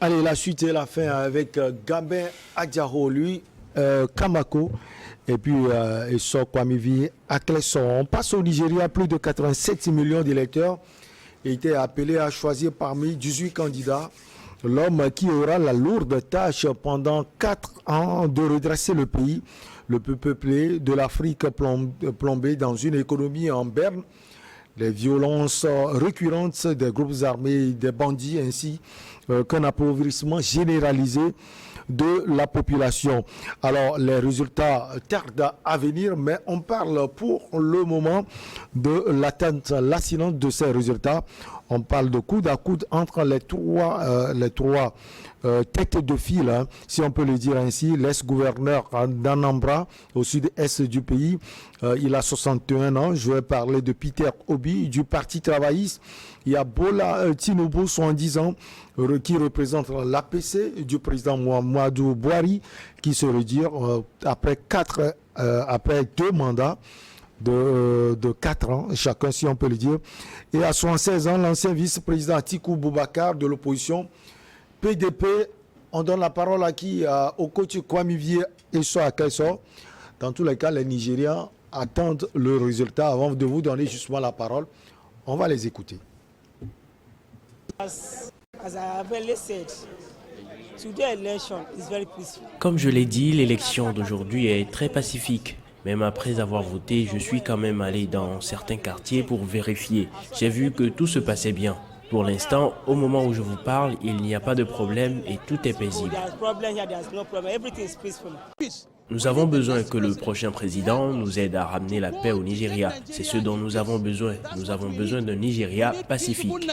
Allez, la suite et la fin avec Gambin Adjaro, lui, Kamako, et puis Esso Kwamivi Akleso. On passe au Nigeria, plus de 87 millions d'électeurs étaient appelés à choisir parmi 18 candidats l'homme qui aura la lourde tâche pendant 4 ans de redresser le pays, le peu peuplé de l'Afrique plombé dans une économie en berne. Les violences récurrentes des groupes armés, des bandits, ainsi qu'un appauvrissement généralisé de la population. Alors, les résultats tardent à venir, mais on parle pour le moment de l'atteinte lancinante de ces résultats. On parle de coude à coude entre les trois têtes de file, hein, si on peut le dire ainsi. L'ex-gouverneur d'Anambra, au sud-est du pays, il a 61 ans. Je vais parler de Peter Obi, du Parti travailliste. Il y a Bola Tinubu, 70 ans, qui représente l'APC du président Muhammadu Buhari, qui se retire après 2 mandats de 4 ans, chacun si on peut le dire. Et à 76 ans, l'ancien vice-président Atiku Boubacar de l'opposition PDP. On donne la parole à qui? Au coach Kwamivi Esso Akleso. Dans tous les cas, les Nigérians attendent le résultat avant de vous donner justement la parole. On va les écouter. Comme je l'ai dit, l'élection d'aujourd'hui est très pacifique. Même après avoir voté, je suis quand même allé dans certains quartiers pour vérifier. J'ai vu que tout se passait bien. Pour l'instant, au moment où je vous parle, il n'y a pas de problème et tout est paisible. Nous avons besoin que le prochain président nous aide à ramener la paix au Nigeria. C'est ce dont nous avons besoin. Nous avons besoin d'un Nigeria pacifique.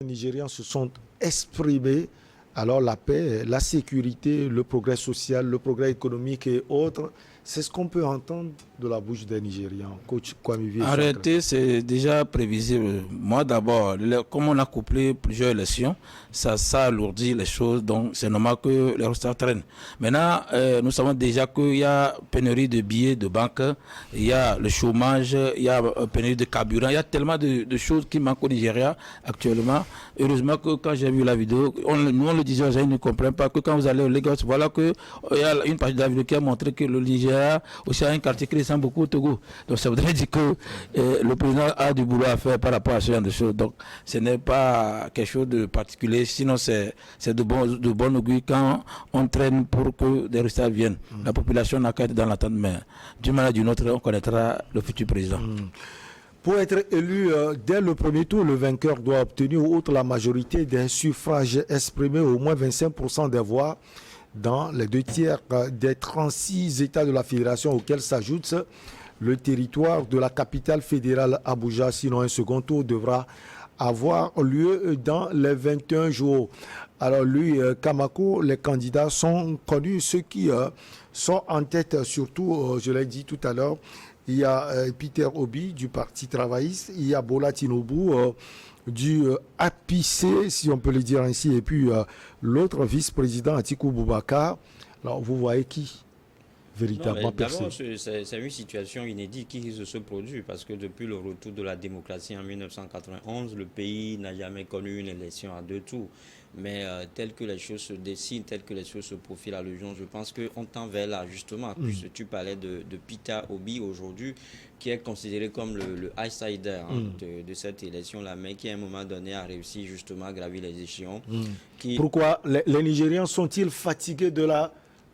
Les Nigérians se sont exprimés. Alors la paix, la sécurité, le progrès social, le progrès économique et autres, c'est ce qu'on peut entendre de la bouche des Nigérians. Coach Kwamivi. En réalité, c'est déjà prévisible. Moi d'abord, comme on a couplé plusieurs élections, ça alourdit les choses, donc c'est normal que les résultats traînent. Maintenant, nous savons déjà qu'il y a pénurie de billets de banque, il y a le chômage, il y a pénurie de carburant, il y a tellement de choses qui manquent au Nigeria actuellement. Heureusement que quand j'ai vu la vidéo, nous on le disait, je ne comprends pas que quand vous allez au Lagos, voilà qu'il y a une partie de la vidéo qui a montré que le Nigeria aussi a un quartier qui ressemble beaucoup au Togo. Donc ça voudrait dire que le président a du boulot à faire par rapport à ce genre de choses. Donc ce n'est pas quelque chose de particulier, sinon c'est de bon augure quand on traîne pour que des résultats viennent. La population n'a qu'à être dans l'attente, mais d'une manière ou d'une autre, on connaîtra le futur président. Pour être élu dès le premier tour, le vainqueur doit obtenir, outre la majorité des suffrages exprimés, au moins 25% des voix dans les 2/3 des 36 États de la Fédération auxquels s'ajoute le territoire de la capitale fédérale Abuja. Sinon, un second tour devra avoir lieu dans les 21 jours. Alors lui, Kamako, les candidats sont connus, ceux qui sont en tête surtout, je l'ai dit tout à l'heure. Il y a Peter Obi du Parti travailliste, il y a Bola Tinubu du APC, si on peut le dire ainsi, et puis l'autre vice-président Atiku Boubacar. Alors vous voyez qui véritablement percé? C'est une situation inédite qui se produit parce que depuis le retour de la démocratie en 1991, le pays n'a jamais connu une élection à 2 tours. Mais tel que les choses se dessinent, tel que les choses se profilent à l'horizon, je pense qu'on tend vers l'ajustement. Puisque tu parlais de Peter Obi aujourd'hui, qui est considéré comme le outsider de cette élection-là, mais qui à un moment donné a réussi justement à gravir les échelons. Pourquoi les Nigérians sont-ils fatigués de la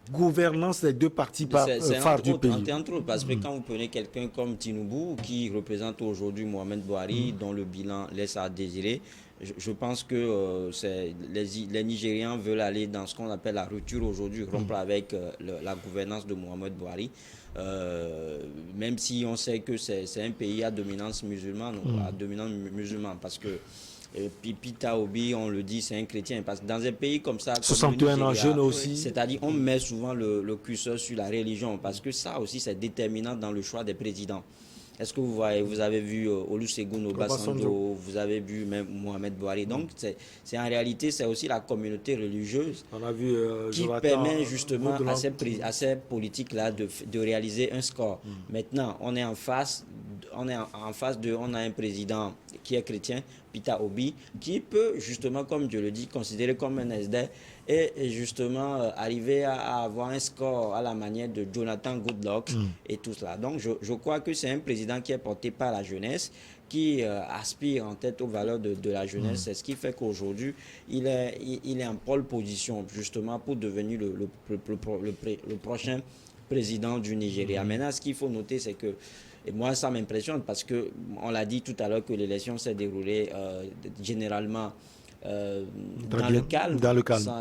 gouvernance des deux partis phares du pays? Entre autres, parce que quand vous prenez quelqu'un comme Tinubu, qui représente aujourd'hui Mohamed Buhari, dont le bilan laisse à désirer, je pense que les Nigérians veulent aller dans ce qu'on appelle la rupture aujourd'hui, rompre avec la gouvernance de Mohamed Buhari. Même si on sait que c'est un pays à dominance musulmane, parce que Peter Obi, on le dit, c'est un chrétien. Parce que dans un pays comme ça, 61 ans, jeune aussi. C'est-à-dire on met souvent le curseur sur la religion, parce que ça aussi c'est déterminant dans le choix des présidents. Est-ce que vous avez vu Olusegun Obasanjo, vous avez vu même Mohamed Buhari. Donc c'est en réalité c'est aussi la communauté religieuse qui permet justement à ces politiques-là de réaliser un score. Maintenant, on est en face en face on a un président qui est chrétien, Peter Obi, qui peut justement, comme Dieu le dit, considéré comme un SD et justement arriver à avoir un score à la manière de Jonathan Goodluck et tout cela. Donc je crois que c'est un président qui est porté par la jeunesse, qui aspire en tête aux valeurs de la jeunesse. C'est ce qui fait qu'aujourd'hui, il est en pole position justement pour devenir le prochain président du Nigeria. Maintenant, ce qu'il faut noter, c'est que, et moi, ça m'impressionne parce qu'on l'a dit tout à l'heure que l'élection s'est déroulée généralement dans le calme,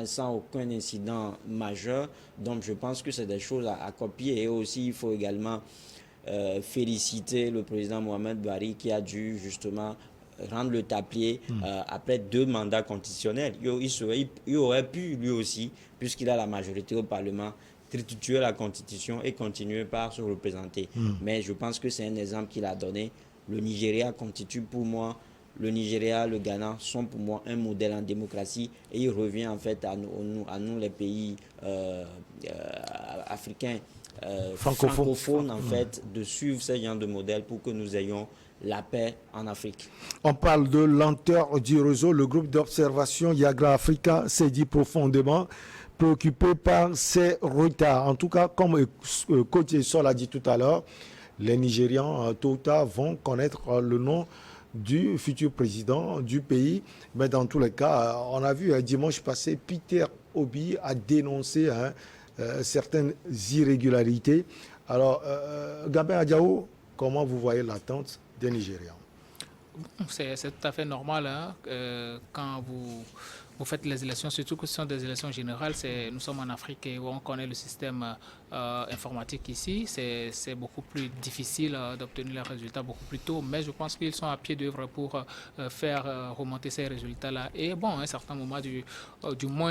sans aucun incident majeur. Donc, je pense que c'est des choses à copier. Et aussi, il faut également féliciter le président Mohamed Buhari qui a dû justement rendre le tablier après 2 mandats constitutionnels. Il aurait pu, lui aussi, puisqu'il a la majorité au Parlement, triturer la Constitution et continuer par se représenter. Mais je pense que c'est un exemple qu'il a donné. Le Nigeria constitue pour moi, le Nigeria, le Ghana sont pour moi un modèle en démocratie et il revient en fait à nous les pays africains francophones en fait de suivre ce genre de modèle pour que nous ayons la paix en Afrique. On parle de lenteur du réseau. Le groupe d'observation Yagra Africa s'est dit profondément préoccupé par ces retards. En tout cas, comme Coach Sol a dit tout à l'heure, les Nigérians, tôt ou tard, vont connaître le nom du futur président du pays. Mais dans tous les cas, on a vu dimanche passé, Peter Obi a dénoncé certaines irrégularités. Alors, Gabin Adjao, comment vous voyez l'attente des Nigérians? C'est tout à fait normal quand vous faites les élections, surtout que ce sont des élections générales. Nous sommes en Afrique et on connaît le système informatique ici. C'est beaucoup plus difficile d'obtenir les résultats beaucoup plus tôt, mais je pense qu'ils sont à pied d'œuvre pour faire remonter ces résultats-là. Et bon, à un certain moment, du moins,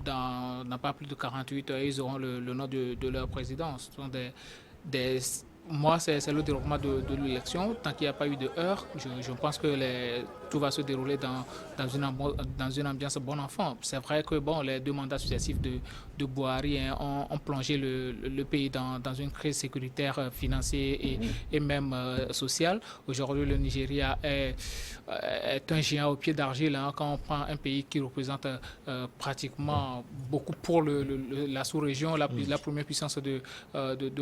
dans pas plus de 48 heures, ils auront le nom de leur président. Ce sont moi, c'est le déroulement de l'élection. Tant qu'il n'y a pas eu de heurts, je pense que tout va se dérouler dans une ambiance bon enfant. C'est vrai que les 2 mandats successifs de Buhari ont plongé le pays dans une crise sécuritaire, financière et même sociale. Aujourd'hui, le Nigeria est un géant au pied d'argile quand on prend un pays qui représente pratiquement beaucoup pour la sous-région, la première puissance de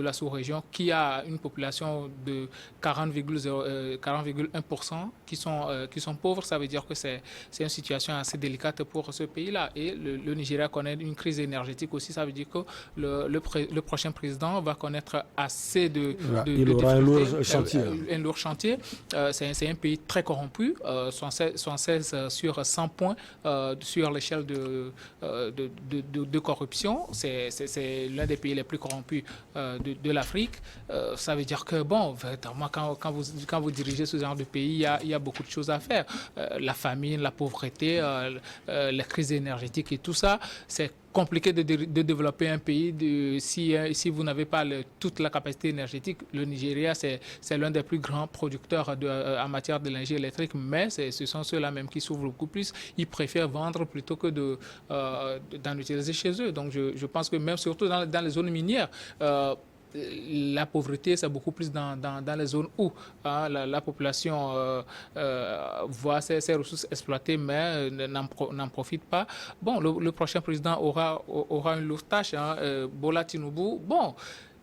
la sous-région, qui a une population de 40,1% qui sont pauvres. Ça veut dire que c'est une situation assez délicate pour ce pays-là. Et le Nigeria connaît une crise énergétique aussi. Ça veut dire que le prochain président va connaître assez il aura un lourd chantier. C'est un pays très corrompu, 76 sur 100 points sur l'échelle de corruption. C'est l'un des pays les plus corrompus de l'Afrique. Ça veut dire que, véritablement, quand vous dirigez ce genre de pays, il y a beaucoup de choses à faire. La famine, la pauvreté, la crise énergétique et tout ça, c'est compliqué de développer un pays si vous n'avez pas toute la capacité énergétique. Le Nigeria, c'est l'un des plus grands producteurs en matière d'énergie électrique, mais ce sont ceux-là même qui souffrent beaucoup plus. Ils préfèrent vendre plutôt que d'en utiliser chez eux. Donc je pense que même surtout dans les zones minières, la pauvreté, c'est beaucoup plus dans les zones où la population voit ses ressources exploitées, mais n'en profite pas. Le prochain président aura une lourde tâche. Bola Tinubu,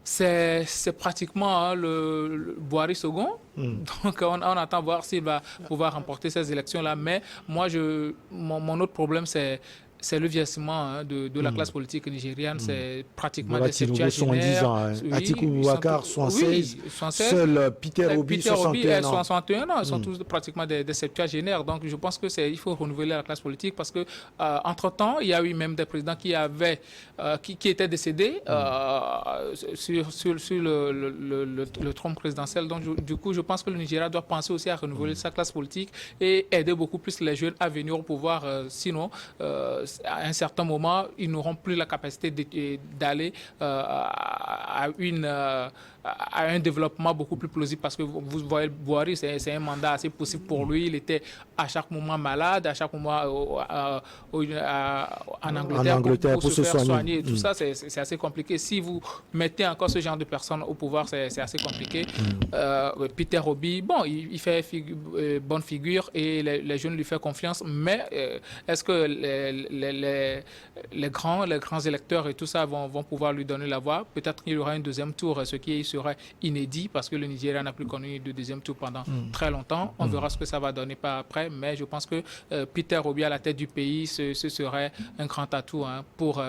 c'est pratiquement le Buhari second. Donc, on attend voir s'il va pouvoir remporter ces élections-là. Mais moi, mon autre problème, c'est le vieillissement de la classe politique nigériane. C'est pratiquement des septuagénaires. Atiku Boubacar, 76. Seul Peter Obi, 61 ans. 61 ans. Ils sont tous pratiquement des septuagénaires. Donc, je pense qu'il faut renouveler la classe politique parce que, entre-temps, il y a eu même des présidents qui étaient décédés sur le trône présidentiel. Donc, du coup, je pense que le Nigeria doit penser aussi à renouveler sa classe politique et aider beaucoup plus les jeunes à venir au pouvoir. Sinon, à un certain moment, ils n'auront plus la capacité d'aller à à un développement beaucoup plus plausible parce que vous voyez, Boari, c'est un mandat assez possible pour lui. Il était à chaque moment malade, à chaque moment en Angleterre pour se faire soigner. Et tout ça, c'est assez compliqué. Si vous mettez encore ce genre de personnes au pouvoir, c'est assez compliqué. Peter Obi, bon, il fait bonne figure et les jeunes lui font confiance, mais est-ce que les grands électeurs et tout ça vont pouvoir lui donner la voix? Peut-être qu'il y aura un deuxième tour, ce qui serait inédit parce que le Nigeria n'a plus connu de deuxième tour pendant très longtemps. On verra ce que ça va donner par après, mais je pense que Peter Obi à la tête du pays, ce serait un grand atout pour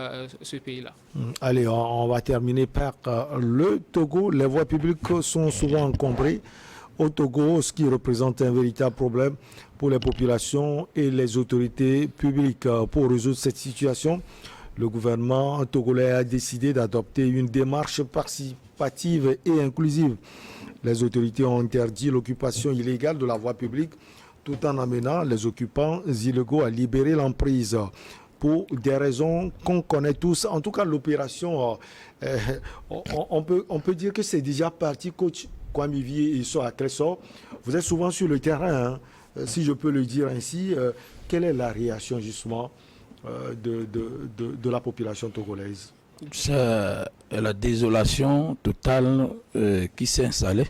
ce pays-là. Allez, on va terminer par le Togo. Les voies publiques sont souvent encombrées au Togo, ce qui représente un véritable problème pour les populations et les autorités publiques. Pour résoudre cette situation, le gouvernement togolais a décidé d'adopter une démarche participative et inclusive. Les autorités ont interdit l'occupation illégale de la voie publique tout en amenant les occupants illégaux à libérer l'emprise. Pour des raisons qu'on connaît tous. En tout cas, l'opération, on peut dire que c'est déjà parti. Coach Kwame Vie, ils sont à Clessor. Vous êtes souvent sur le terrain, si je peux le dire ainsi. Quelle est la réaction justement de la population togolaise? C'est la désolation totale qui s'est installée.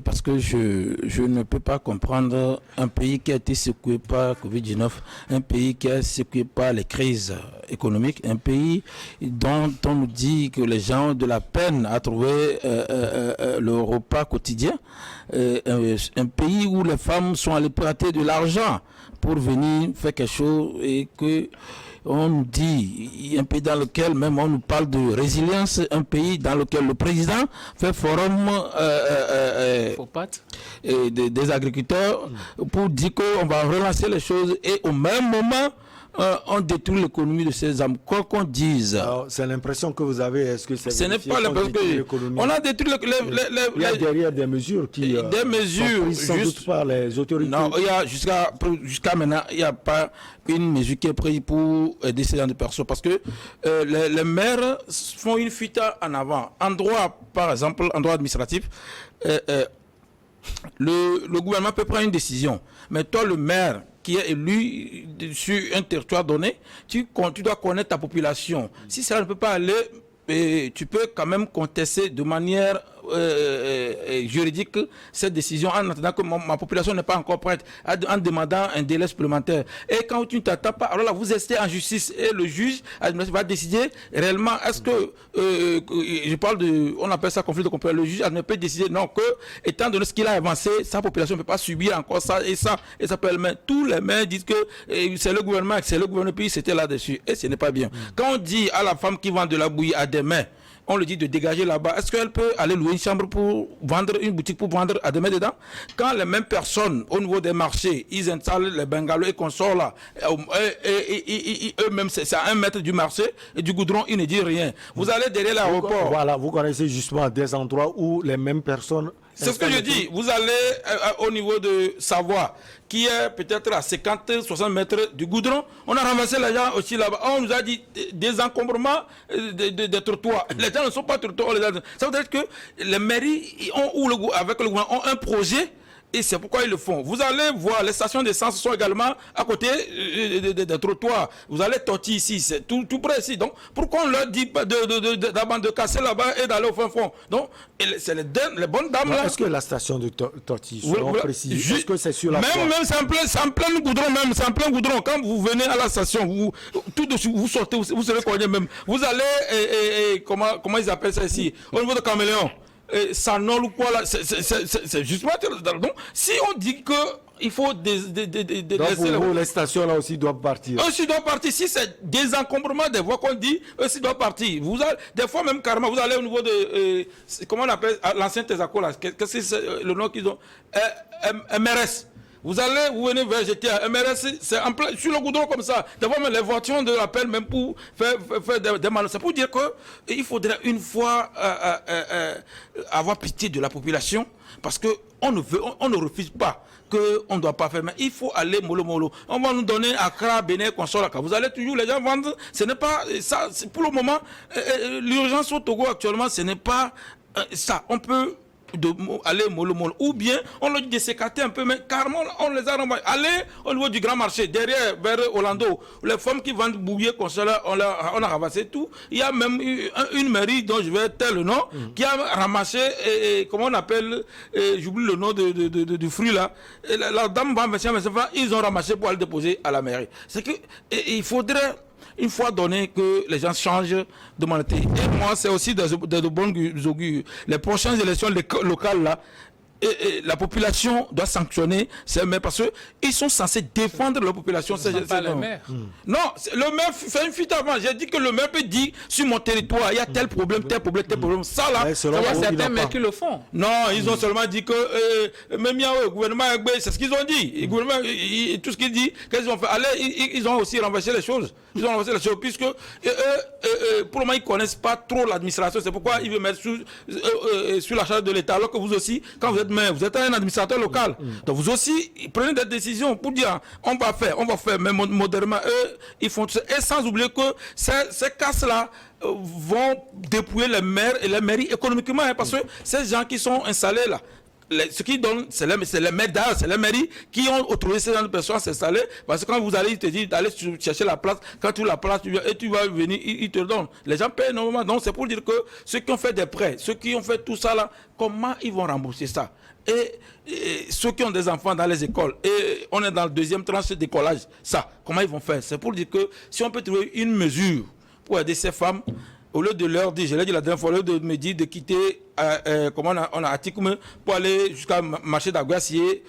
Parce que je ne peux pas comprendre un pays qui a été secoué par Covid-19, un pays qui a été secoué par les crises économiques, un pays dont on nous dit que les gens ont de la peine à trouver le repas quotidien, un pays où les femmes sont allées prêter de l'argent pour venir faire quelque chose et que on nous dit, un pays dans lequel même on nous parle de résilience, un pays dans lequel le président fait forum des agriculteurs pour dire qu'on va relancer les choses et au même moment, on détruit l'économie de ces hommes, quoi qu'on dise. Alors, c'est l'impression que vous avez, est-ce que c'est ce n'est pas l'impression que on a détruit il y a derrière des mesures qui des mesures sont prises sans doute par les autorités. Non, il y a jusqu'à maintenant, il n'y a pas une mesure qui est prise pour aider ces gens de personnes parce que les maires font une fuite en avant. En droit, par exemple, en droit administratif, le gouvernement peut prendre une décision, mais toi, le maire qui est élu sur un territoire donné, tu dois connaître ta population. Si ça ne peut pas aller, tu peux quand même contester de manière juridique cette décision en attendant que ma population n'est pas encore prête, en demandant un délai supplémentaire. Et quand tu ne t'attends pas, alors là, vous restez en justice et le juge va décider réellement, est-ce que, je parle de, on appelle ça conflit de compétence, le juge ne peut décider non que, étant donné ce qu'il a avancé, sa population ne peut pas subir encore ça, et ça peut le mettre. Tous les maires disent que c'est le gouvernement, puis c'était là-dessus. Et ce n'est pas bien. Quand on dit à la femme qui vend de la bouillie à des mains, on lui dit de dégager là-bas. Est-ce qu'elle peut aller louer une chambre pour vendre, une boutique pour vendre à demain dedans? Quand les mêmes personnes, au niveau des marchés, ils installent les bungalows et qu'on sort là, et eux-mêmes, c'est à 1 mètre du marché et du goudron, ils ne disent rien. Vous allez derrière l'aéroport. Voilà, vous connaissez justement des endroits où les mêmes personnes... C'est ce que je dis. Vous allez au niveau de Savoie, qui est peut-être à 50-60 mètres du goudron. On a ramassé les gens aussi là-bas. On nous a dit des encombrements des trottoirs. Les gens ne sont pas trottoirs. Ça veut dire que les mairies avec le gouvernement ont un projet. Et c'est pourquoi ils le font. Vous allez voir, les stations d'essence sont également à côté des trottoirs. Vous allez Torti ici, c'est tout près ici. Donc, pourquoi on leur dit de casser là-bas et d'aller au fin fond? Donc, c'est les bonnes dames là. Est-ce que la station de Torti, selon précis, est-ce que c'est sur la même c'est en plein goudron, même, c'est en plein goudron. Quand vous venez à la station, tout de suite, vous sortez, vous serez cogné même. Vous allez, comment ils appellent ça ici? Au niveau de Caméléon. Sanol ou quoi là, c'est justement. Donc, si on dit que il faut donc pour vous, les stations là aussi doivent partir. Aussi doivent partir. Si c'est désencombrement des voies qu'on dit, aussi doivent partir. Des fois même carrément, vous allez au niveau de comment on appelle l'ancien Tesaco là. Qu'est-ce que c'est le nom qu'ils ont? MRS. Vous venez vers GTA, MRS, c'est en plein, sur le goudron comme ça. Des fois, même les voitures de l'appel, même pour faire des malheurs. C'est pour dire qu'il faudrait une fois avoir pitié de la population, parce qu'on ne refuse pas qu'on ne doit pas faire, mais il faut aller mollo. On va nous donner Accra, Bénin, Console. Vous allez toujours, les gens vendent. Ce n'est pas ça. Pour le moment, l'urgence au Togo actuellement, ce n'est pas ça, on peut aller mollo. Ou bien, on leur dit de s'écarter un peu, mais carrément, on les a renvoyés. Allez au niveau du grand marché, derrière, vers Orlando. Les femmes qui vendent bouillir comme ça, là, on a ramassé tout. Il y a même une mairie dont je vais taire le nom, qui a ramassé, comment on appelle, j'oublie le nom du fruit là. La dame va ils ont ramassé pour aller déposer à la mairie. C'est que il faudrait, une fois donné que les gens changent de mentalité. Et moi, c'est aussi de bonnes augures. Les prochaines élections locales, là, et la population doit sanctionner ces maires parce qu'ils sont censés défendre la population. C'est pas le maire. Non, le maire fait une fuite avant. J'ai dit que le maire peut dire sur mon territoire, il y a tel problème, tel problème, tel problème. Ça là, Ouais, Il y a certains maires qui le font. non, ils ont seulement dit que même le gouvernement, c'est ce qu'ils ont dit. Le gouvernement, tout ce qu'ils disent, qu'est-ce qu'ils ont fait? Allez, ils ont aussi renversé les choses. Ils ont renversé les choses puisque pour le moment, ils ne connaissent pas trop l'administration. C'est pourquoi ils veulent mettre sur la charge de l'État. Alors que vous aussi, quand vous êtes maire, vous êtes un administrateur local. Donc vous aussi, prenez des décisions pour dire on va faire, mais modérément, eux, ils font ça. Et sans oublier que ces casses-là vont dépouiller les maires et les mairies économiquement, hein, parce que ces gens qui sont installés là, ce qui donne, c'est les maires d'art, c'est les mairies qui ont autorisé ces gens de personnes à s'installer, parce que quand vous allez, ils te disent d'aller chercher la place, quand tu as la place, tu vas venir, ils te le donnent. Les gens payent normalement, donc c'est pour dire que ceux qui ont fait des prêts, ceux qui ont fait tout ça là, comment ils vont rembourser ça? Et ceux qui ont des enfants dans les écoles, et on est dans le deuxième tranche d'écolage, ça, comment ils vont faire? C'est pour dire que si on peut trouver une mesure pour aider ces femmes, au lieu de leur dire, je l'ai dit la dernière fois, au lieu de me dire de quitter, comment on a Atikoum pour aller jusqu'à marché d'Aguassier,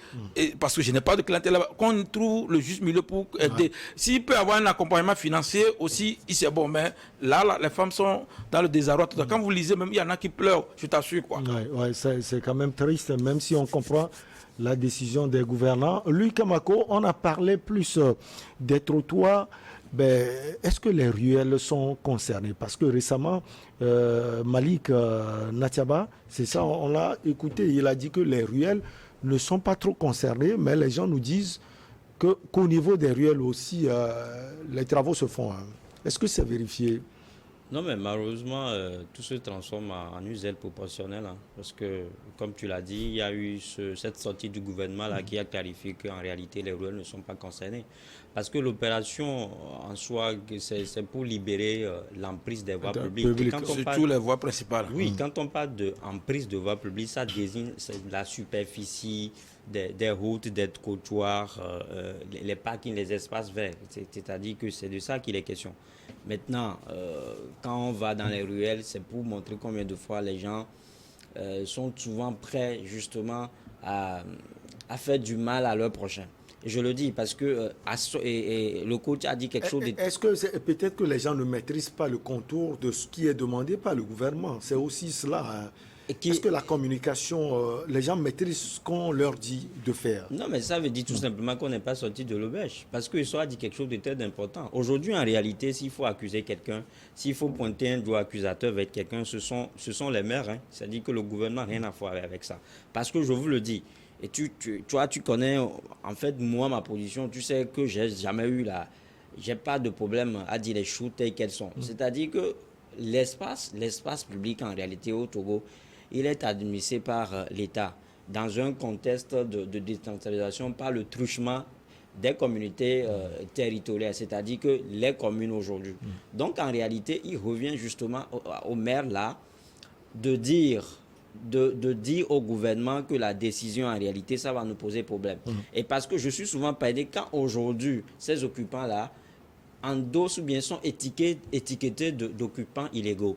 parce que je n'ai pas de clientèle là-bas, qu'on trouve le juste milieu pour aider. Ouais. S'il peut y avoir un accompagnement financier aussi, c'est bon, mais là, les femmes sont dans le désarroi. Quand vous lisez, même il y en a qui pleurent, je t'assure. Ouais, c'est quand même triste, même si on comprend la décision des gouvernants. Lui, Kamako, on a parlé plus des trottoirs. Ben, est-ce que les ruelles sont concernées? Parce que récemment, Malik Natiaba, c'est ça, on l'a écouté, il a dit que les ruelles ne sont pas trop concernées, mais les gens nous disent qu'au niveau des ruelles aussi, les travaux se font. Hein. Est-ce que c'est vérifié? Non, mais malheureusement, tout se transforme en une zèle proportionnelle. Hein, parce que, comme tu l'as dit, il y a eu cette sortie du gouvernement là, qui a clarifié qu'en réalité, les ruelles ne sont pas concernées. Parce que l'opération, en soi, c'est pour libérer l'emprise des voies publiques. Surtout les voies principales. Oui, quand on parle d'emprise de voies publiques, ça désigne la superficie des routes, des trottoirs, les parkings, les espaces verts. C'est-à-dire que c'est de ça qu'il est question. Maintenant, quand on va dans les ruelles, c'est pour montrer combien de fois les gens sont souvent prêts justement à faire du mal à leur prochain. Et je le dis parce que le coach a dit quelque chose. Est-ce que peut-être que les gens ne maîtrisent pas le contour de ce qui est demandé par le gouvernement? C'est aussi cela. Hein. Est-ce que la communication, les gens maîtrisent ce qu'on leur dit de faire? Non, mais ça veut dire tout simplement qu'on n'est pas sorti de l'auberge. Parce que ça a dit quelque chose de très important. Aujourd'hui, en réalité, s'il faut accuser quelqu'un, s'il faut pointer un doigt accusateur vers quelqu'un, ce sont les maires. Hein. C'est-à-dire que le gouvernement n'a rien à voir avec ça. Parce que je vous le dis, et tu connais, en fait, moi, ma position, tu sais que j'ai jamais eu j'ai pas de problème à dire les choses telles qu'elles sont. C'est-à-dire que l'espace public, en réalité, au Togo, il est administré par l'État dans un contexte de décentralisation par le truchement des communautés territoriales, c'est-à-dire que les communes aujourd'hui. Donc, en réalité, il revient justement au maire là de dire au gouvernement que la décision, en réalité, ça va nous poser problème. Et parce que je suis souvent parlé, quand aujourd'hui, ces occupants-là endossent ou bien sont étiquetés d'occupants illégaux.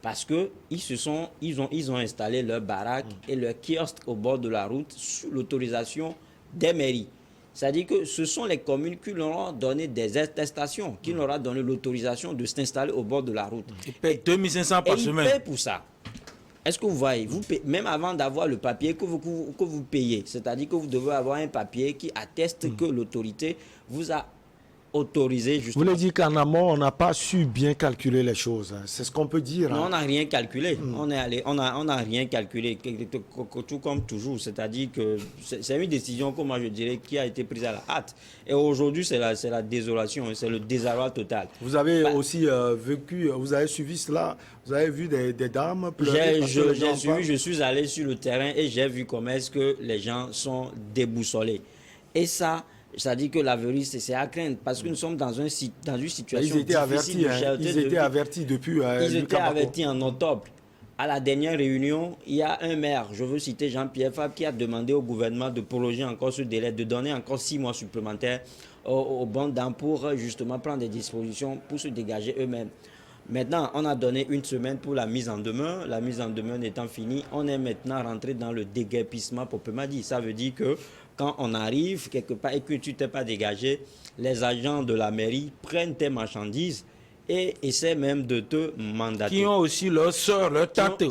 Parce qu'ils ont installé leur baraque et leur kiosque au bord de la route sous l'autorisation des mairies. C'est-à-dire que ce sont les communes qui leur ont donné des attestations, qui leur ont donné l'autorisation de s'installer au bord de la route. Ils paient 2500 par semaine. Ils paient pour ça. Est-ce que vous voyez, même avant d'avoir le papier que vous payez, c'est-à-dire que vous devez avoir un papier qui atteste que l'autorité vous a autorisé Vous justement. voulez dire qu'en amont, on n'a pas su bien calculer les choses. C'est ce qu'on peut dire. Non, hein. on n'a rien calculé. On a rien calculé, tout comme toujours. C'est-à-dire que c'est une décision, comme moi je dirais, qui a été prise à la hâte. Et aujourd'hui, c'est la désolation, c'est le désarroi total. Vous avez Bah, aussi vécu, vous avez suivi cela, vous avez vu des dames pleurer parce que les gens parlent. Je suis allé sur le terrain et j'ai vu comment est-ce que les gens sont déboussolés. Et ça dit que l'avenir, c'est à craindre parce que nous sommes dans une situation Ils étaient avertis, de hein. cherté Ils de étaient vie. avertis depuis Ils étaient Lucas Bako. avertis en octobre. À la dernière réunion, il y a un maire, je veux citer Jean-Pierre Fabre, qui a demandé au gouvernement de prolonger encore ce délai, de donner encore 6 mois supplémentaires aux banques d'âme pour justement prendre des dispositions pour se dégager eux-mêmes. Maintenant, on a donné une semaine pour la mise en demeure. La mise en demeure étant finie, on est maintenant rentré dans le déguerpissement proprement dit. Ça veut dire que quand on arrive quelque part et que tu t'es pas dégagé, les agents de la mairie prennent tes marchandises et essaient même de te mandater. Qui ont aussi leur soeur, leur tante,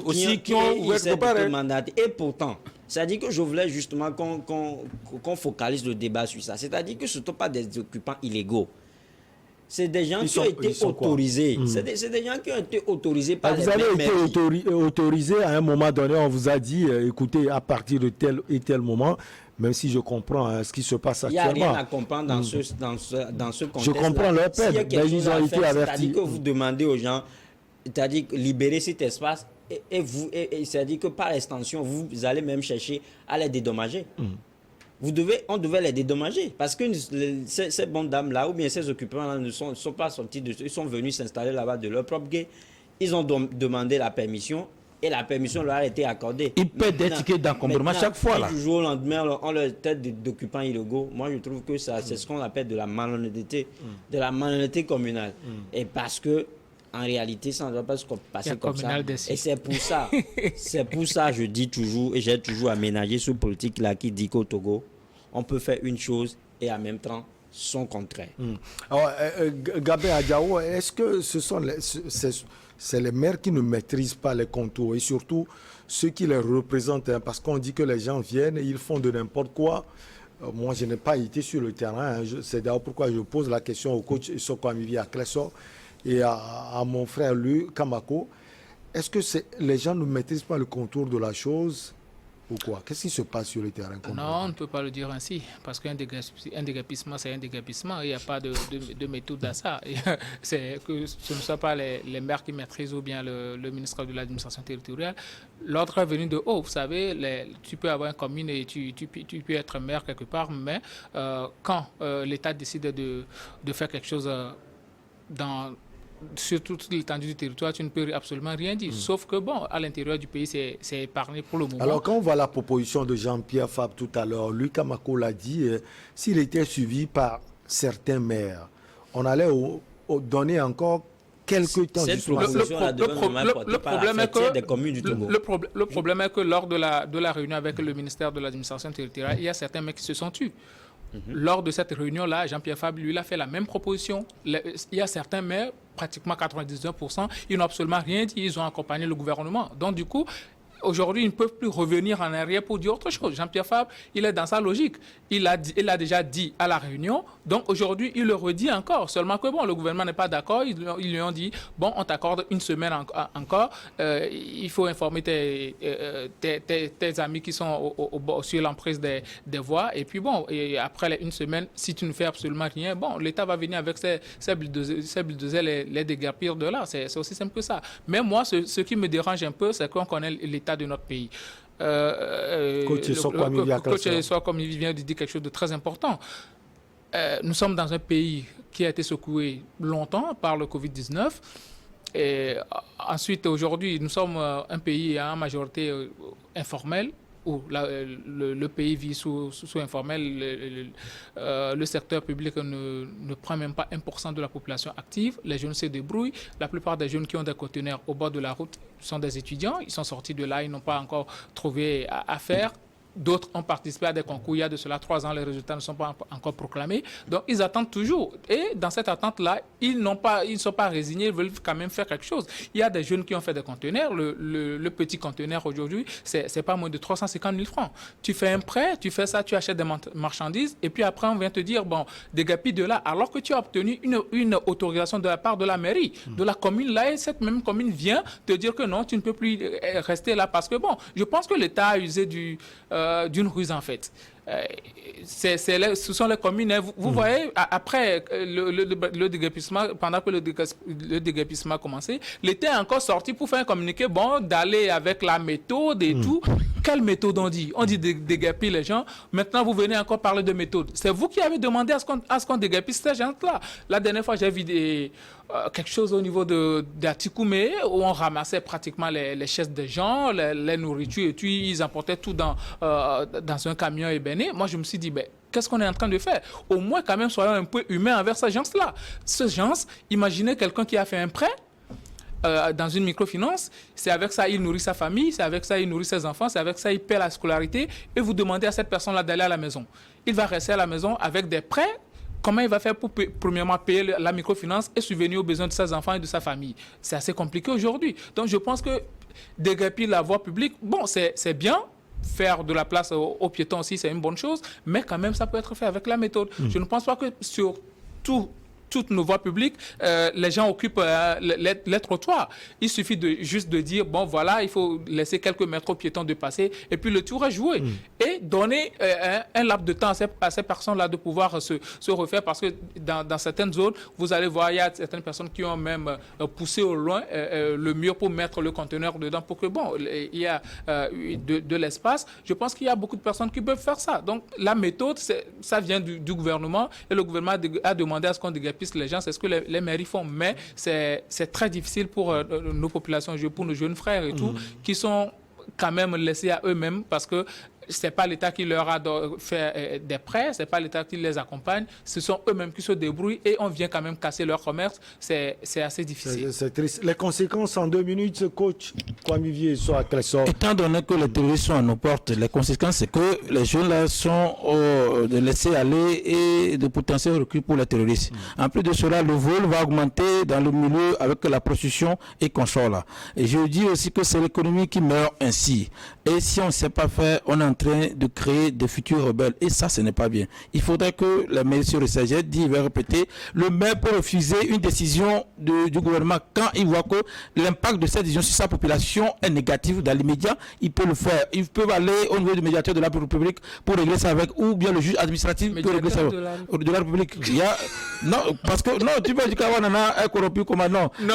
qui ont ouvert essaient quelque part. de te hein. mandater. Et pourtant, c'est-à-dire que je voulais justement qu'on focalise le débat sur ça. C'est-à-dire que ce ne sont pas des occupants illégaux. C'est des gens qui ont été autorisés. C'est des gens qui ont été autorisés par les Vous avez été mairies. autorisé à un moment donné, on vous a dit, écoutez, à partir de tel et tel moment, même si je comprends hein, ce qui se passe Il n'y a actuellement. rien à comprendre dans ce contexte. Je comprends leur peine, S'il y a quelque mais chose ils ont à été faire, avertis. c'est-à-dire que vous demandez aux gens, c'est-à-dire libérer cet espace et c'est-à-dire que par extension, vous allez même chercher à les dédommager. On devait les dédommager parce que ces bonnes dames-là ou bien ces occupants-là ne sont pas sortis ils sont venus s'installer là-bas de leur propre gré. Ils ont demandé la permission et la permission leur a été accordée. Ils paient des tickets d'encombrement chaque fois. Là. Du jour au lendemain, on leur tête d'occupants illégaux. Moi, je trouve que c'est ce qu'on appelle de la malhonnêteté, de la malhonnêteté communale. Et parce que en réalité, ça ne doit pas se passer comme ça. Et c'est pour ça, je dis toujours, et j'ai toujours aménagé ce politique-là qui dit qu'au Togo, on peut faire une chose et en même temps son contraire. Alors, Gabin Adjao, est-ce que c'est les maires qui ne maîtrisent pas les contours et surtout ceux qui les représentent hein, parce qu'on dit que les gens viennent et ils font de n'importe quoi. Moi, je n'ai pas été sur le terrain. Hein. C'est d'ailleurs pourquoi je pose la question au coach Soko Amivi à Clessor et à mon frère Lu Kamako. Est-ce que les gens ne maîtrisent pas le contour de la chose ou quoi? Qu'est-ce qui se passe sur le terrain? Non, on ne peut pas le dire ainsi, parce qu'un déguerpissement, c'est un déguerpissement. Il n'y a pas de méthode à ça. C'est que ce ne soit pas les maires qui maîtrisent ou bien le ministre de l'administration territoriale. L'ordre est venu de haut. Vous savez, tu peux avoir une commune et tu peux être maire quelque part, mais quand l'État décide de faire quelque chose sur toute l'étendue du territoire, tu ne peux absolument rien dire. Sauf que, bon, à l'intérieur du pays, c'est épargné pour le moment. Alors, quand on voit la proposition de Jean-Pierre Fabre tout à l'heure, Lucas Mako l'a dit, s'il était suivi par certains maires, on allait donner encore quelques temps. Le problème est que lors de la réunion avec le ministère de l'administration territoriale, il y a certains maires qui se sont tus. Lors de cette réunion-là, Jean-Pierre Fabre, lui, il a fait la même proposition. Il y a certains maires, pratiquement 99%, ils n'ont absolument rien dit, ils ont accompagné le gouvernement. Donc, du coup, aujourd'hui, ils ne peuvent plus revenir en arrière pour dire autre chose. Jean-Pierre Fabre, il est dans sa logique. Il a déjà dit à la réunion. Donc aujourd'hui, il le redit encore. Seulement que bon, le gouvernement n'est pas d'accord. Ils lui ont dit, bon, on t'accorde une semaine encore. Il faut informer tes amis qui sont sur l'emprise des voies. Et puis bon, et après une semaine, si tu ne fais absolument rien, bon, l'État va venir avec ses bulldozers les déguerpir de là. C'est aussi simple que ça. Mais moi, ce qui me dérange un peu, c'est qu'on connaît l'état de notre pays. Coach Sokom vient de dire quelque chose de très important. Nous sommes dans un pays qui a été secoué longtemps par le Covid-19. Et ensuite, aujourd'hui, nous sommes un pays en majorité informelle, où le pays vit sous informel, le secteur public ne prend même pas 1% de la population active, les jeunes se débrouillent, la plupart des jeunes qui ont des conteneurs au bord de la route sont des étudiants, ils sont sortis de là, ils n'ont pas encore trouvé à faire. d'autres ont participé à des concours il y a de cela 3 ans, les résultats ne sont pas encore proclamés. Donc, ils attendent toujours. Et dans cette attente-là, ils ne sont pas résignés, ils veulent quand même faire quelque chose. Il y a des jeunes qui ont fait des conteneurs. Le petit conteneur aujourd'hui, c'est pas moins de 350 000 francs. Tu fais un prêt, tu fais ça, tu achètes des marchandises, et puis après, on vient te dire, bon, dégapis de là, alors que tu as obtenu une autorisation de la part de la mairie, de la commune, là, et cette même commune vient te dire que non, tu ne peux plus rester là, parce que, bon, je pense que l'État a usé d'une ruse, en fait. Ce sont les communes. Hein. Vous voyez, après le déguerpissement, pendant que le déguerpissement a commencé, l'État est encore sorti pour faire un communiqué, bon, d'aller avec la méthode et tout. Quelle méthode on dit? On dit déguerpir les gens. Maintenant, vous venez encore parler de méthode. C'est vous qui avez demandé à ce qu'on déguerpisse ces gens-là. La dernière fois, j'ai vu quelque chose au niveau d'Atikoumé où on ramassait pratiquement les chaises des gens, les nourritures et tout. Ils emportaient tout dans un camion ébéné. Moi, je me suis dit, ben, qu'est-ce qu'on est en train de faire? Au moins, quand même, soyons un peu humains envers ces gens-là. Ces gens, imaginez quelqu'un qui a fait un prêt dans une microfinance, c'est avec ça il nourrit sa famille, c'est avec ça il nourrit ses enfants, c'est avec ça il paie la scolarité, et vous demandez à cette personne-là d'aller à la maison. Il va rester à la maison avec des prêts. Comment il va faire pour, premièrement, payer la microfinance et subvenir aux besoins de ses enfants et de sa famille? C'est assez compliqué aujourd'hui. Donc, je pense que déguerpir la voie publique, bon, c'est bien. Faire de la place aux piétons aussi, c'est une bonne chose, mais quand même, ça peut être fait avec la méthode. Je ne pense pas que sur toutes nos voies publiques, les gens occupent les trottoirs. Il suffit juste de dire, bon voilà, il faut laisser quelques mètres aux piétons de passer, et puis le tour est joué. Et donner un laps de temps à ces personnes-là de pouvoir se refaire, parce que dans certaines zones, vous allez voir, il y a certaines personnes qui ont même poussé au loin le mur pour mettre le conteneur dedans, pour que, bon, il y a de l'espace. Je pense qu'il y a beaucoup de personnes qui peuvent faire ça. Donc, la méthode, ça vient du gouvernement, et le gouvernement a demandé à ce qu'on déguerpisse les gens, c'est ce que les mairies font, mais c'est très difficile pour nos populations, pour nos jeunes frères et tout, qui sont quand même laissés à eux-mêmes, parce que c'est pas l'État qui leur a fait des prêts, c'est pas l'État qui les accompagne, ce sont eux-mêmes qui se débrouillent, et on vient quand même casser leur commerce. C'est assez difficile. C'est triste. Les conséquences en 2 minutes, coach Kwame Vie soit à quel sort? Étant donné que les terroristes sont à nos portes, les conséquences, c'est que les jeunes là sont de laisser aller et de potentiels recrues pour les terroristes. En plus de cela, le vol va augmenter dans le milieu avec la prostitution et consorts là. Et je dis aussi que c'est l'économie qui meurt ainsi. Et si on ne sait pas faire, on est en train de créer des futurs rebelles. Et ça, ce n'est pas bien. Il faudrait que la maire sur le CG dit, il va répéter, le maire peut refuser une décision du gouvernement quand il voit que l'impact de cette décision sur sa population est négatif dans l'immédiat. Il peut le faire. Ils peuvent aller au niveau du médiateur de la République pour régler ça avec, ou bien le juge administratif peut régler ça de la République. Il y a, non, parce que, non, tu peux dire qu'Awanana est corrompu comme un non. Non,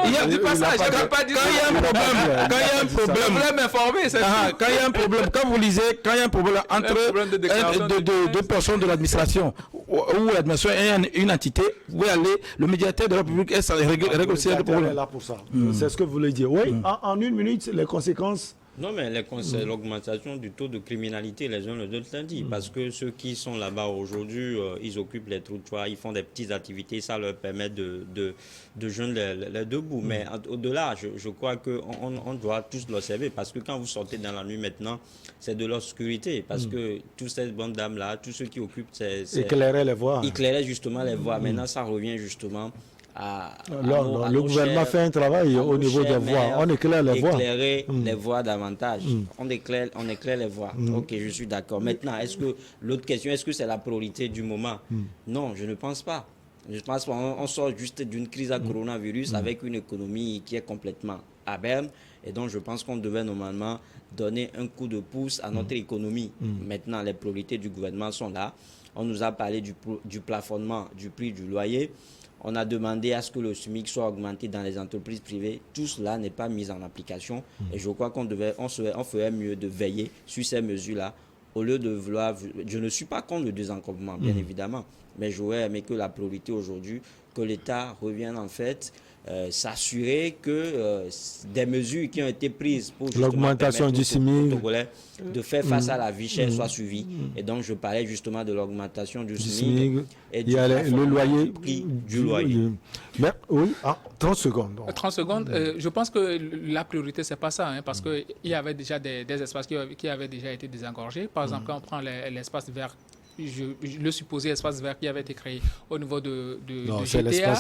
je dis pas ça. Je ne pas dire quand il y a un problème, quand il y a un problème, quand il y a un problème, quand vous lisez, quand il y a un problème entre deux personnes de l'administration ou l'administration et une entité, vous pouvez aller, le médiateur de la République règle aussi le problème. Est là pour ça. C'est ce que vous voulez dire. Oui, en 1 minute, les conséquences. Non, mais l'augmentation du taux de criminalité, les uns les autres l'ont dit, parce que ceux qui sont là-bas aujourd'hui, ils occupent les trottoirs, ils font des petites activités, ça leur permet de joindre les deux bouts. Mais au-delà, je crois qu'on doit tous l'observer, parce que quand vous sortez dans la nuit maintenant, c'est de l'obscurité, parce que toutes ces bonnes dames-là, tous ceux qui occupent éclairer les voies. Éclairer justement les voies. Maintenant, ça revient justement le gouvernement fait un travail au niveau des voies. On éclaire les voies. Éclairer les voies davantage. On éclaire les voies. Ok, je suis d'accord. Maintenant, l'autre question, est-ce que c'est la priorité du moment? Non, je ne pense pas. Je pense qu'on sort juste d'une crise à coronavirus avec une économie qui est complètement à berne. Et donc, je pense qu'on devait normalement donner un coup de pouce à notre économie. Maintenant, les priorités du gouvernement sont là. On nous a parlé du plafonnement du prix du loyer. On a demandé à ce que le SMIC soit augmenté dans les entreprises privées. Tout cela n'est pas mis en application. Et je crois qu'on ferait mieux de veiller sur ces mesures-là, au lieu de vouloir... Je ne suis pas contre le désencombrement, bien évidemment, mais j'aurais aimé que la priorité aujourd'hui, que l'État revienne en fait s'assurer que des mesures qui ont été prises pour l'augmentation du SMIC de faire face à la vie chère soient suivies. Et donc, je parlais justement de l'augmentation du SMIC et il y a le loyer, prix du loyer. Mais, oui, 30 secondes. 30 secondes, je pense que la priorité, c'est pas ça, hein, parce qu'il y avait déjà des espaces qui avaient déjà été désengorgés. Par exemple, quand on prend l'espace vert, le supposé espace vert qui avait été créé au niveau de GTA,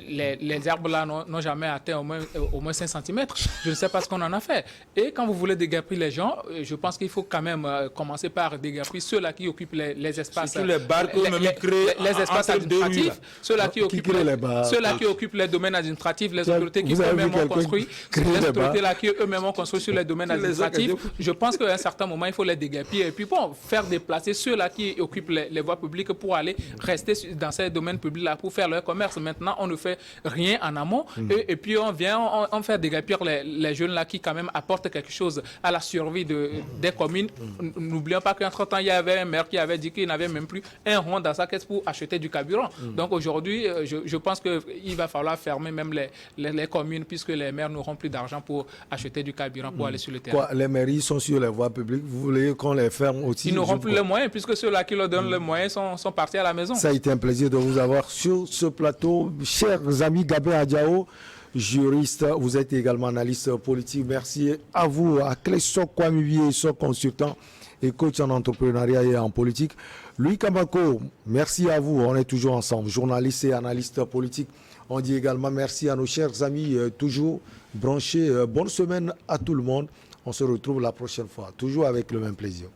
les arbres là n'ont jamais atteint au moins 5 cm. Je ne sais pas ce qu'on en a fait. Et quand vous voulez déguerpir les gens, je pense qu'il faut quand même commencer par déguerpir ceux-là qui occupent les espaces. Surtout les bars les espaces administratifs, ceux-là qui occupent les domaines administratifs, les autorités qui eux-mêmes ont construit, les autorités là qui eux-mêmes ont construit sur les domaines administratifs. Je pense qu'à un certain moment, il faut les déguerpir et puis bon, faire déplacer ceux-là qui occupent les voies publiques pour aller rester dans ces domaines publics-là, pour faire leur commerce. Maintenant, on ne fait rien en amont et puis on vient, on fait déguerpir les jeunes-là qui quand même apportent quelque chose à la survie des communes. N'oublions pas qu'entre-temps, il y avait un maire qui avait dit qu'il n'avait même plus un rond dans sa caisse pour acheter du carburant. Donc aujourd'hui, je pense qu'il va falloir fermer même les communes puisque les maires n'auront plus d'argent pour acheter du carburant pour aller sur le terrain. Quoi, les mairies sont sur les voies publiques, vous voulez qu'on les ferme aussi? Ils n'auront plus les moyens puisque ceux-là qui leur donnent les moyens sont partis à la maison. Ça a été un plaisir de vous avoir sur ce plateau. Chers amis, Gabin Adjao, juriste, vous êtes également analyste politique. Merci à vous, à Clesson Kwamivier, son consultant et coach en entrepreneuriat et en politique. Louis Kamako, merci à vous, on est toujours ensemble, journaliste et analyste politique. On dit également merci à nos chers amis, toujours branchés. Bonne semaine à tout le monde. On se retrouve la prochaine fois, toujours avec le même plaisir.